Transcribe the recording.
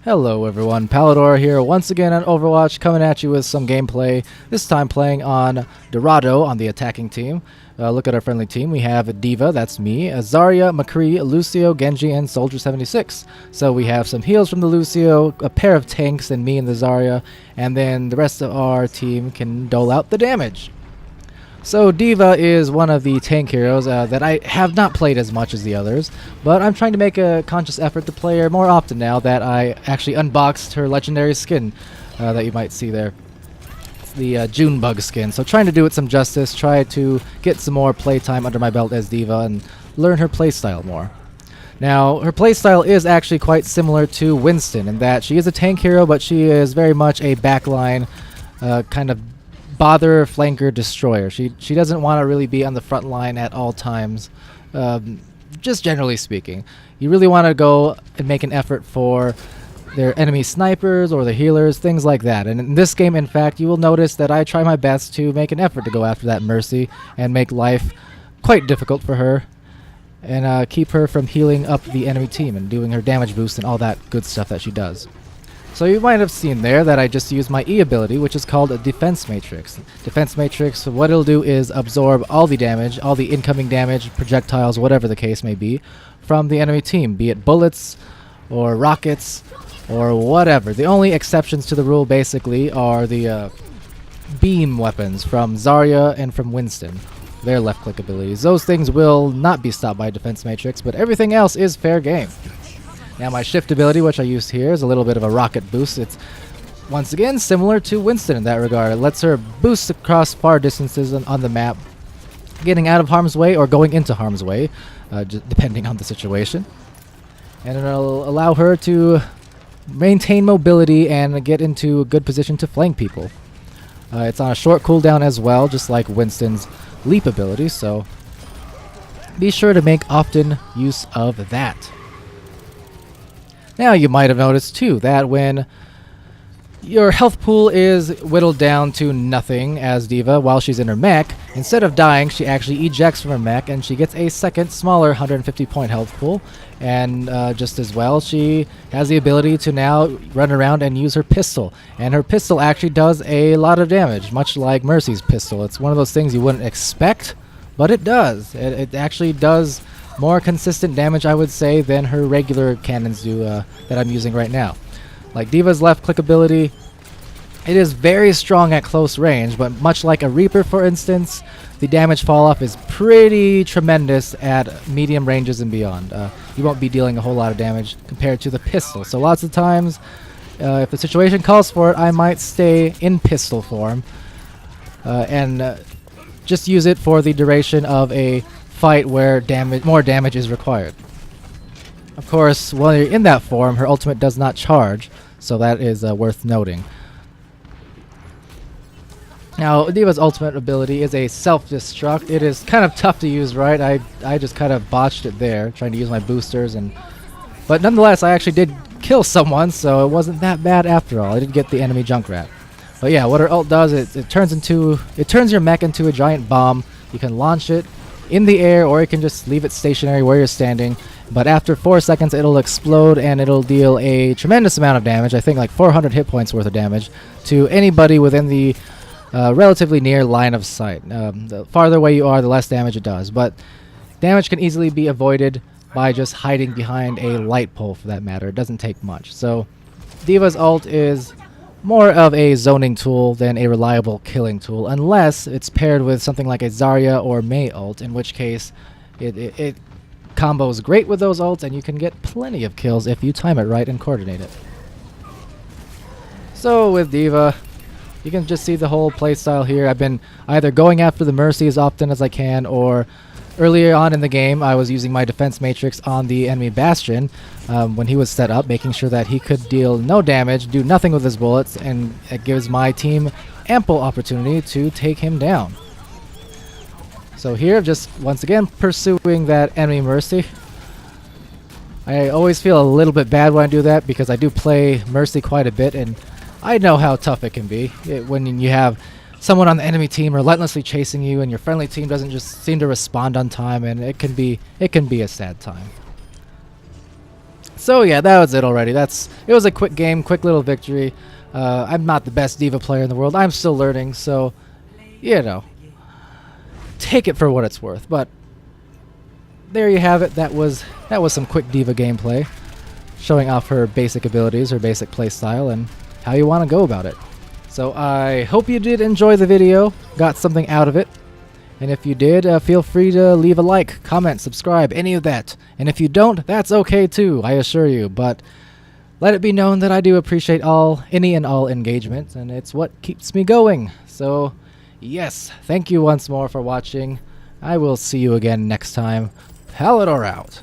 Hello everyone, Palador here once again on Overwatch, coming at you with some gameplay, this time playing on Dorado on the attacking team. Look at our friendly team. We have D.Va, that's me, Zarya, McCree, Lucio, Genji, and Soldier 76. So we have some heals from the Lucio, a pair of tanks, and me and the Zarya, and then the rest of our team can dole out the damage. So D.Va is one of the tank heroes that I have not played as much as the others, but I'm trying to make a conscious effort to play her more often now that I actually unboxed her legendary skin that you might see there. It's the Junebug skin, so trying to do it some justice, try to get some more playtime under my belt as D.Va and learn her playstyle more. Now, her playstyle is actually quite similar to Winston in that she is a tank hero, but she is very much a backline kind of bother, flanker, destroyer. She doesn't want to really be on the front line at all times, just generally speaking. You really want to go and make an effort for their enemy snipers or the healers, things like that. And in this game, in fact, you will notice that I try my best to make an effort to go after that Mercy and make life quite difficult for her and keep her from healing up the enemy team and doing her damage boost and all that good stuff that she does. So you might have seen there that I just used my E ability, which is called a Defense Matrix. Defense Matrix, what it'll do is absorb all the damage, all the incoming damage, projectiles, whatever the case may be, from the enemy team, be it bullets or rockets or whatever. The only exceptions to the rule basically are the beam weapons from Zarya and from Winston. Their left click abilities. Those things will not be stopped by Defense Matrix, but everything else is fair game. Now my shift ability, which I used here, is a little bit of a rocket boost. It's, once again, similar to Winston in that regard. It lets her boost across far distances on the map, getting out of harm's way or going into harm's way, depending on the situation. And it'll allow her to maintain mobility and get into a good position to flank people. It's on a short cooldown as well, just like Winston's leap ability, so be sure to make often use of that. Now you might have noticed too that when your health pool is whittled down to nothing as D.Va while she's in her mech, instead of dying she actually ejects from her mech and she gets a second smaller 150 point health pool, and just as well she has the ability to now run around and use her pistol, and her pistol actually does a lot of damage, much like Mercy's pistol. It's one of those things you wouldn't expect, but it does. It actually does more consistent damage, I would say, than her regular cannons do that I'm using right now. Like D.Va's left click ability, it is very strong at close range, but much like a Reaper, for instance, the damage fall-off is pretty tremendous at medium ranges and beyond. You won't be dealing a whole lot of damage compared to the pistol. So lots of times, if the situation calls for it, I might stay in pistol form and just use it for the duration of a fight where more damage is required. Of course, while you're in that form, her ultimate does not charge, so that is worth noting. Now, D.Va's ultimate ability is a self-destruct. It is kind of tough to use, right? I just kind of botched it there, trying to use my boosters, but nonetheless, I actually did kill someone, so it wasn't that bad after all. I did get the enemy Junkrat. But yeah, what her ult does, it turns your mech into a giant bomb. You can launch it in the air, or you can just leave it stationary where you're standing, but after 4 seconds it'll explode and it'll deal a tremendous amount of damage. I think like 400 hit points worth of damage to anybody within the relatively near line of sight. The farther away you are, the less damage it does, but damage can easily be avoided by just hiding behind a light pole, for that matter. It doesn't take much. So D.Va's ult is more of a zoning tool than a reliable killing tool, unless it's paired with something like a Zarya or Mei ult, in which case it combos great with those ults and you can get plenty of kills if you time it right and coordinate it. So with D.Va, you can just see the whole playstyle here. I've been either going after the Mercy as often as I can, or earlier on in the game I was using my Defense Matrix on the enemy Bastion when he was set up, making sure that he could deal no damage, do nothing with his bullets, and it gives my team ample opportunity to take him down. So here, just once again pursuing that enemy Mercy. I always feel a little bit bad when I do that because I do play Mercy quite a bit, and I know how tough it can be when you have someone on the enemy team relentlessly chasing you and your friendly team doesn't just seem to respond on time, and it can be a sad time. So yeah, that was it already. It was a quick game, quick little victory. I'm not the best D.Va player in the world. I'm still learning, so you know, take it for what it's worth. But there you have it. That was some quick D.Va gameplay, showing off her basic abilities, her basic playstyle, and how you want to go about it. So I hope you did enjoy the video, got something out of it. And if you did, feel free to leave a like, comment, subscribe, any of that. And if you don't, that's okay too, I assure you. But let it be known that I do appreciate any and all engagement, and it's what keeps me going. So yes, thank you once more for watching. I will see you again next time. Palador out.